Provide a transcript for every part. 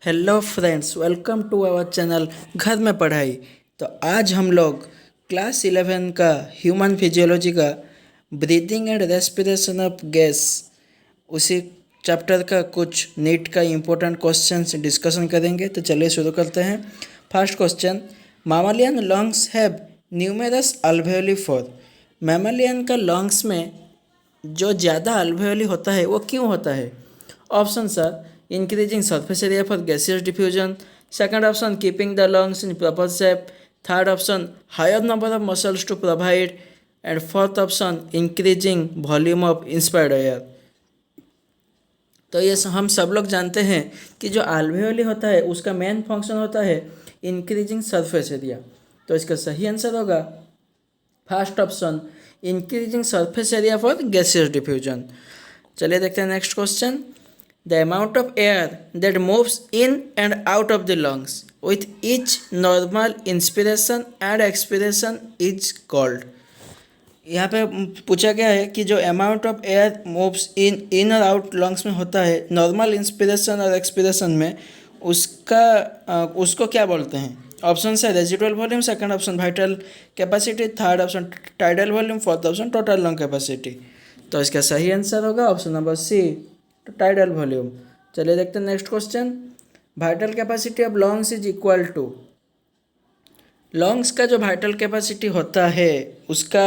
Hello friends, welcome to our channel Ghar Mein पढ़ाई। तो आज हम लोग क्लास 11 का ह्यूमन फिजियोलॉजी का breathing and respiration of gas उसी चैप्टर का कुछ नीट का इम्पोर्टेंट क्वेश्चंस डिस्कशन करेंगे। तो चलिए शुरू करते हैं। First question, mammalian lungs have numerous alveoli for. Mammalian का लंग्स में जो ज़्यादा अल्वेओली होता है वो क्यों होता है? Option sir, increasing surface area for gaseous diffusion. Second option, keeping the lungs in proper shape. Third option, higher number of muscles to provide. And fourth option, increasing volume of inspired air. तो ये हम सब लोग जानते हैं कि जो alveoli होता है उसका मेन फंक्शन होता है इंक्रीजिंग सरफेस एरिया। तो इसका सही आंसर होगा first option, increasing surface area for gaseous diffusion. चलिए देखते हैं next question. The amount of air that moves in and out of the lungs with each normal inspiration and expiration is called। यहाँ पे पूछा गया है कि जो amount of air moves in और आउट लंग्स में होता है नॉर्मल इंस्पिरेशन और एक्सपिरेशन में, उसको क्या बोलते हैं? ऑप्शन है residual volume, second option vital capacity, third option tidal volume, fourth option total lung capacity. तो इसका सही आंसर होगा option number C, tidal volume. चलिए देखते हैं next question. Vital capacity of lungs is equal to. Lungs का जो vital capacity होता है उसका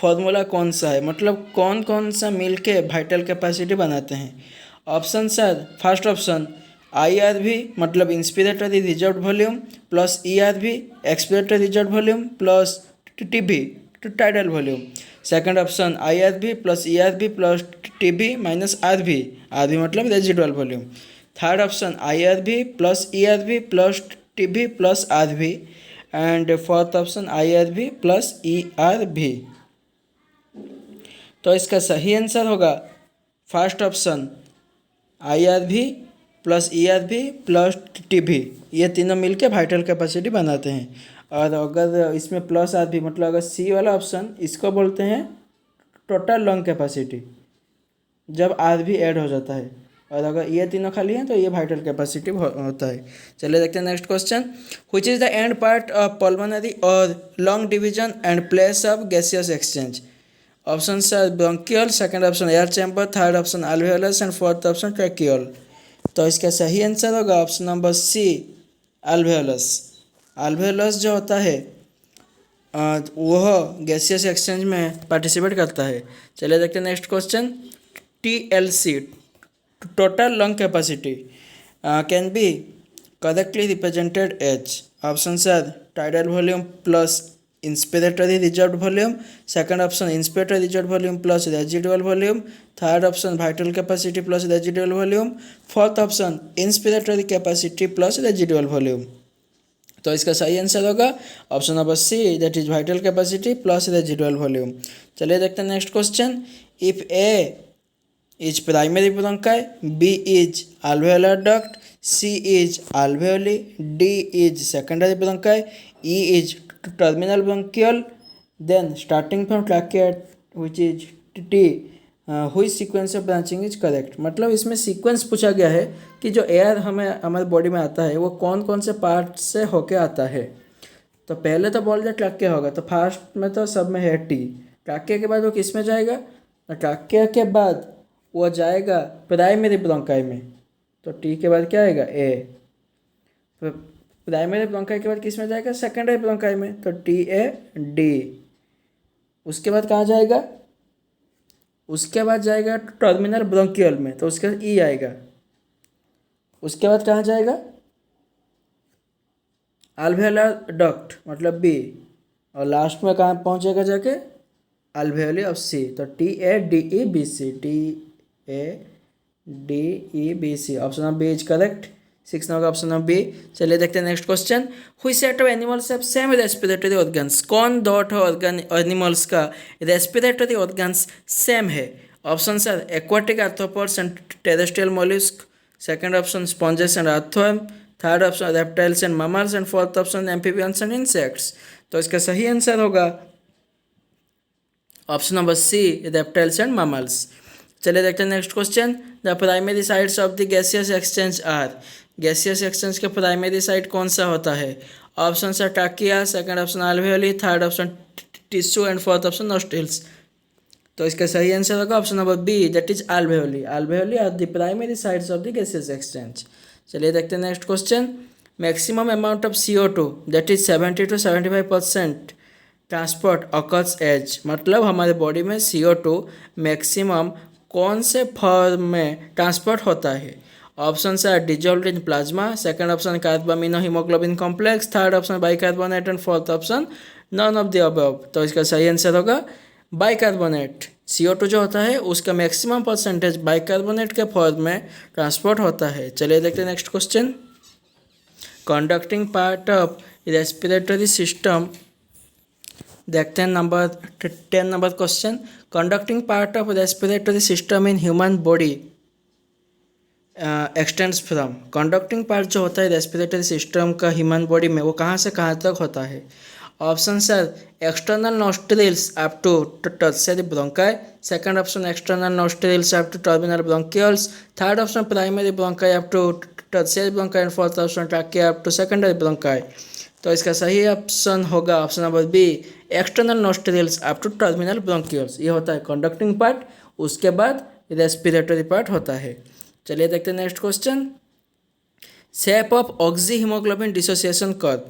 फॉर्मूला कौन सा है, मतलब कौन कौन सा मिल के वाइटल कैपेसिटी बनाते हैं? Option sir, first option IRV मतलब inspiratory reserve volume plus ERV expiratory reserve volume plus TB tidal volume. Second option IRV plus ERV plus TB minus RV मतलब residual volume. Third option IRV plus ERV plus TB plus RV and fourth option IRV plus ERV। तो इसका सही answer होगा first option IRV plus ERV plus TB, ये तीनों मिलके vital capacity बनाते हैं। और अगर इसमें प्लस RV मतलब अगर सी वाला ऑप्शन, इसको बोलते हैं टोटल लंग कैपेसिटी जब RV ऐड हो जाता है, और अगर ये तीनों खाली हैं तो ये वाइटल कैपेसिटी होता है। चलिए देखते हैं next question. Which is the end part of pulmonary और lung division and place of gaseous exchange? Option सर bronchial, second option air chamber, third option alveolus and fourth option tracheole. तो इसका सही आंसर होगा ऑप्शन नंबर सी, अल्वेओलस। अल्वेओलस जो होता है वह गैसियस एक्सचेंज में पार्टिसिपेट करता है। चलिए देखते हैं next question. TLC total lung capacity can be correctly represented as? Option sir tidal volume plus inspiratory reserve volume, second option inspiratory reserve volume plus residual volume, third option vital capacity plus residual volume, fourth option inspiratory capacity plus residual volume. तो इसका सही answer होगा option number C, that is vital capacity plus residual volume. चलिए देखते हैं next question. If A is primary bronchi, B is alveolar duct, C is alveoli, D is secondary bronchi, E is terminal bronchiole, then starting from trachea which is T, which sequence of branching is correct? मतलब इसमें sequence पूछा गया है कि जो air हमें हमारे body में आता है वो कौन कौन से पार्ट से होके आता है। तो पहले तो बोल दिया ट्रैकिया होगा, तो फर्स्ट में तो सब में है T। ट्रैकिया के बाद वो किस में जाएगा? ट्रैकिया के बाद वो जाएगा प्राइमरी ब्रोंकाई में, तो T के बाद क्या आएगा? A। प्राइमरी ब्रोंकाई के बाद किस में जाएगा? सेकेंडरी ब्रोंकाई में, तो TAD। उसके बाद कहाँ जाएगा? उसके बाद जाएगा टर्मिनल ब्रोंकियल में, तो उसके बाद E आएगा। उसके बाद कहाँ जाएगा? अल्वेओलर डक्ट मतलब B, और लास्ट में कहाँ पहुँचेगा जाके? अल्वेओली ऑफ C, तो TADEBC, TADEBC। Option number B is correct. 6 number option number B. चलिए देखते हैं next question. Which set of animals have same respiratory organs? कौन दो ऑर्गन एनिमल्स का रेस्पिरेटरी ऑर्गन्स सेम है? Option sir aquatic arthropods and terrestrial mollusc, second option sponges and earthworm, third option reptiles and mammals and fourth option amphibians and insects. तो इसका सही answer होगा option number C, reptiles and mammals. चलिए देखते हैं next question. The primary sides of the gaseous exchange are. Gaseous exchange का primary site कौन सा होता है? ऑप्शन है टाकिया, second option alveoli, third option tissue and fourth option nostrils. तो इसका सही आंसर होगा option number B, that is alveoli. Alveoli are the primary sites of the gaseous exchange. चलिए देखते हैं next question. Maximum amount of CO2 that is 70 to 75% transport occurs as, मतलब हमारे body में CO2 मैक्सिमम कौन से form में transport होता है? ऑप्शन है dissolve in plasma, second option carbamino haemoglobin complex, third option bicarbonate and fourth option none of the above. तो इसका सही आंसर होगा बाइकार्बोनेट। CO2 जो होता है उसका मैक्सिमम परसेंटेज बाइकार्बोनेट के फॉर्म में ट्रांसपोर्ट होता है। चलिए देखते हैं next question. Conducting part of respiratory system, देखते हैं number 10 number question. Conducting part of respiratory system in human body extends from, conducting part जो होता है रेस्पिरेटरी सिस्टम का ह्यूमन बॉडी में वो कहाँ से कहाँ तक होता है? Option sir external nostrils up to tertiary bronchi, second option external nostrils up to terminal bronchioles, third option primary bronchi up to tertiary bronchi and fourth option trachea up to secondary bronchi. तो इसका सही option होगा option number B, external nostrils up to terminal bronchioles. ये होता है conducting part, उसके बाद respiratory part होता है। चलिए देखते हैं next question. Shape of oxyhaemoglobin dissociation curve,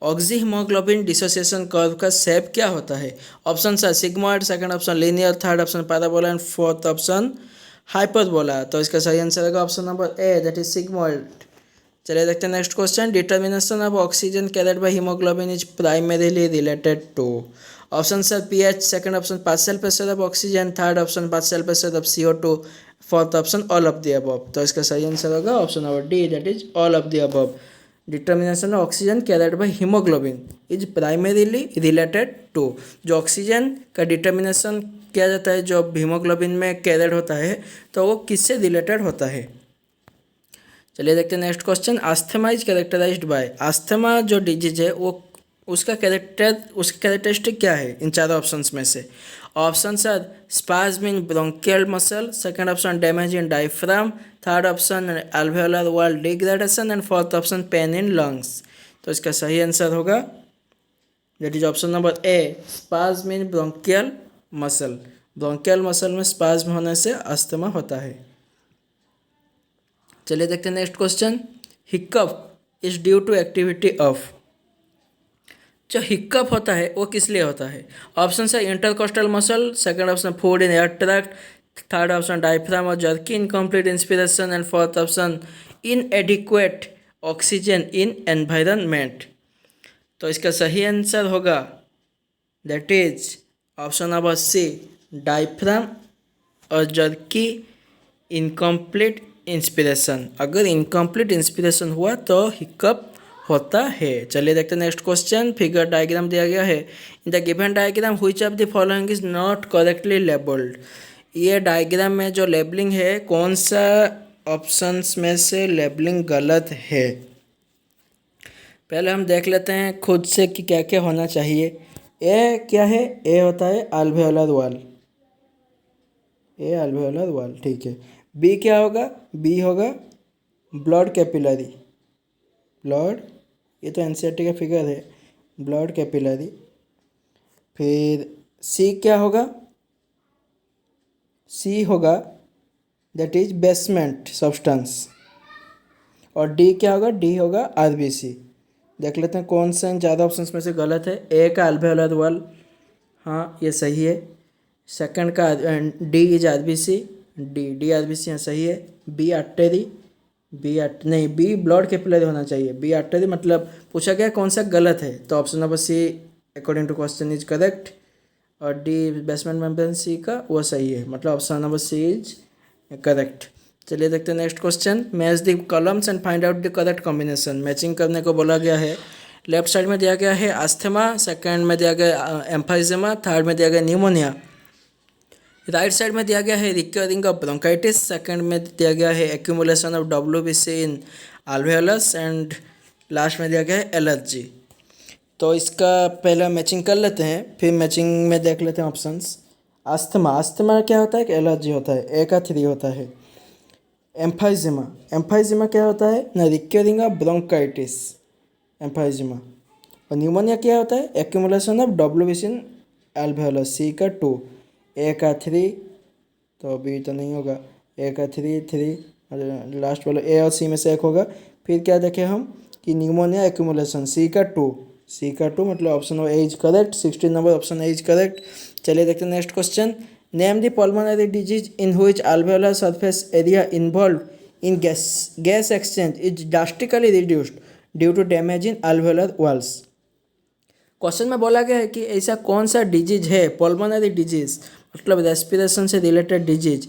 oxyhaemoglobin dissociation curve का शेप क्या होता है? ऑप्शन है sigmoid, second option linear, third option parabola and fourth option hyperbola. तो इसका सही आंसर होगा option number A, that is sigmoid. चलिए देखते हैं next question. Determination of oxygen carried by haemoglobin is primarily related to, option sir pH, second option partial pressure of oxygen, third option partial pressure of CO2, fourth option all of the above. तो इसका सही answer होगा option number D, that is all of the above. Determination of oxygen carried by haemoglobin is primarily related to, जो oxygen का determination किया जाता है जो हीमोग्लोबिन में कैरिड होता है तो वो किससे रिलेटेड होता है? चलिए देखते हैं next question. Asthma is characterized by, asthma जो डिजीज है वो उसका कैरेक्टरिस्टिक क्या है इन चारों ऑप्शंस में से? ऑप्शन सर spasm in bronchial muscle, second option damage in diaphragm, third option alveolar wall degradation and fourth option pain in lungs. तो इसका सही आंसर होगा that is option number A, spasm in bronchial muscle. Bronchial muscle में spasm होने से asthma होता है। चलिए देखते हैं next question. Hiccup is due to activity of, जो हिक्कप होता है वो किस लिए होता है? ऑप्शन है intercostal muscle, second option food in air tract, third option diaphragm और jerky incomplete inspiration and fourth option inadequate oxygen in environment. तो इसका सही आंसर होगा that is option number C, diaphragm और जर्की इनकम्प्लीट इंस्पिरेशन। अगर incomplete inspiration हुआ तो हिक्कप होता है। चलिए देखते हैं नेक्स्ट क्वेश्चन। फिगर डायग्राम दिया गया है। In the given diagram which of the following is not correctly labelled, ये डायग्राम में जो लेबलिंग है कौन सा ऑप्शंस में से लेबलिंग गलत है? पहले हम देख लेते हैं खुद से कि क्या क्या होना चाहिए। ए क्या है? ए होता है अल्वेओलर वॉल, ए अल्वेओलर वॉल, ठीक है। बी क्या होगा? बी होगा ब्लड कैपिलरी, ब्लड, ये तो एनसीईआरटी का फिगर है, ब्लड कैपिलरी। फिर सी क्या होगा? सी होगा दैट इज बेसमेंट सब्सटेंस। और डी क्या होगा? डी होगा आरबीसी। देख लेते हैं कौन सा इन ज़्यादा ऑप्शंस में से गलत है। ए का अल्वेओलर वॉल, हाँ ये सही है। सेकंड का D is RBC, D RBC यहाँ सही है। बी आर्टरी, नहीं बी ब्लड कैपिलरी होना चाहिए। बी आर्टरी मतलब पूछा गया कौन सा गलत है, तो option number C according to question is correct. और डी बेसमेंट मेम्ब्रेन सी का वो सही है, मतलब option number C is correct. चलिए देखते हैं next question. Match the columns and find out the correct combination, matching करने को बोला गया है। लेफ्ट साइड में दिया गया है अस्थमा, सेकंड में दिया गया एम्फाइजेमा, थर्ड में दिया गया न्यूमोनिया। राइट साइड में दिया गया है रिकरिंग ऑफ ब्रोंकाइटिस, सेकंड में दिया गया है accumulation of WBC in alveolus and last में दिया गया है एलर्जी। तो इसका पहला मैचिंग कर लेते हैं, फिर मैचिंग में देख लेते हैं ऑप्शंस। अस्थमा, अस्थमा क्या होता है कि एलर्जी होता है? ए का 3 होता है। एम्फाइजिमा, एम्फाइजिमा क्या होता है ना, रिकरिंग ऑफ ब्रोंकाइटिस, एम्फाइजिमा। और न्यूमोनिया क्या होता है, एक्यूमुलेशन ऑफ डब्ल्यूबीसी इन एल्वेओलस, सी का 2, ए का 3, तो बी तो नहीं होगा, ए का 3 लास्ट वाला ए और सी में से एक होगा। फिर क्या देखें हम कि न्यूमोनिया एक्यूमुलेशन, सी का 2, सी का 2 मतलब option A is correct, 16 number option A is correct. चलिए देखते हैं next question. Name the pulmonary disease in which alveolar surface area involved in gas exchange is drastically reduced due to damage in alveolar walls। Question में बोला गया है कि ऐसा कौन सा डिजीज है, पल्मोनरी डिजीज मतलब रेस्पिरेशन से रिलेटेड डिजीज,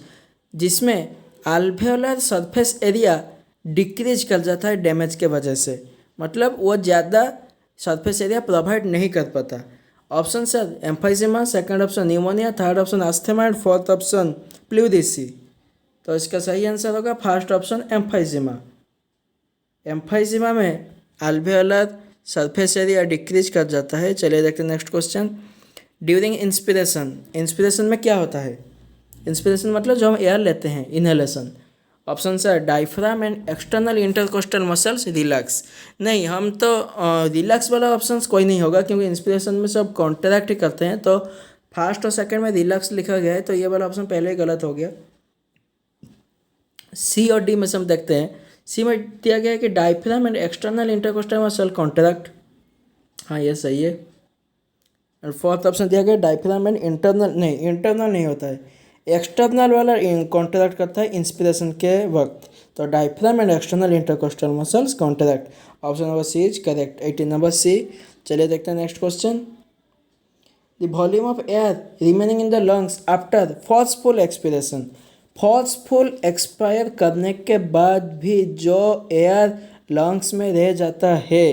जिसमें alveolar सरफेस एरिया डिक्रीज कर जाता है डैमेज के वजह से, मतलब वो ज़्यादा सरफेस एरिया प्रोवाइड नहीं कर पाता। ऑप्शन सर emphysema, second option pneumonia, third option asthma and fourth option pleurisy. तो इसका सही आंसर होगा फर्स्ट ऑप्शन एम्फाइजिमा। एम्फाइजिमा में alveolar सरफेस एरिया डिक्रीज कर जाता है। चलिए देखते हैं next question. During inspiration, inspiration में क्या होता है, इंस्पिरेशन मतलब जो हम एयर लेते हैं, inhalation. Option sir diaphragm and external intercostal muscles relax. नहीं, हम तो रिलैक्स वाला ऑप्शन कोई नहीं होगा, क्योंकि इंस्पिरेशन में सब कॉन्ट्रैक्ट ही करते हैं, तो फर्स्ट और सेकंड में रिलैक्स लिखा गया है, तो ये वाला ऑप्शन पहले ही गलत हो गया। सी और डी में से हम देखते हैं। सी में दिया गया है कि diaphragm and external intercostal muscle contract, हाँ ये सही है। और फोर्थ ऑप्शन दिया गया डायफ्राम एंड इंटरनल, नहीं इंटरनल नहीं होता है, एक्सटर्नल वाला कॉन्ट्रैक्ट करता है इंस्पिरेशन के वक्त, तो diaphragm and external intercostal muscles contract. Option number C is correct, 18 number C. चलिए देखते हैं next question. The volume of air remaining in the lungs after forceful expiration, forceful expire करने के बाद भी जो एयर लंग्स में रह जाता है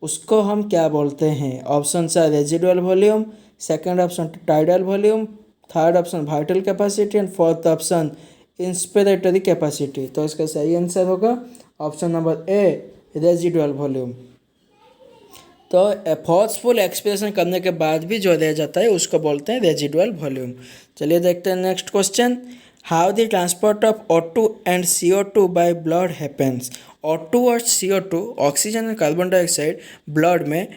उसको हम क्या बोलते हैं। ऑप्शन है residual volume, second option tidal volume, third option vital capacity and fourth option inspiratory capacity. तो इसका सही आंसर होगा ऑप्शन नंबर ए रेजिडुअल वॉल्यूम। तो फोर्सफुल एक्सप्रेशन करने के बाद भी जो रह जाता है उसको बोलते हैं रेजिडुअल वॉल्यूम। चलिए देखते हैं next question. How the transport of O2 and CO2 by blood happens. O2 और CO2 ऑक्सीजन और कार्बन डाइऑक्साइड ब्लड में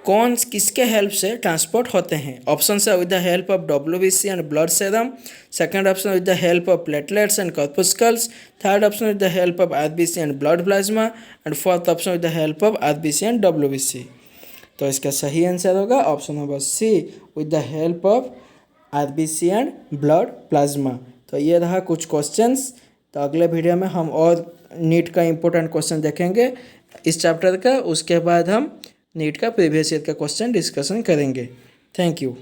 कौन किसके हेल्प से ट्रांसपोर्ट होते हैं। ऑप्शन है with the help of WBC and blood serum, second option with the help of platelets and corpuscles, third option with the help of RBC and blood plasma and fourth option with the help of RBC and WBC। तो इसका सही answer होगा option number C with the help of RBC and blood plasma. तो ये रहा कुछ questions. तो अगले वीडियो में हम और नीट का इम्पोर्टेंट क्वेश्चन देखेंगे इस चैप्टर का, उसके बाद हम नीट का प्रीवियस ईयर का क्वेश्चन डिस्कशन करेंगे। Thank you.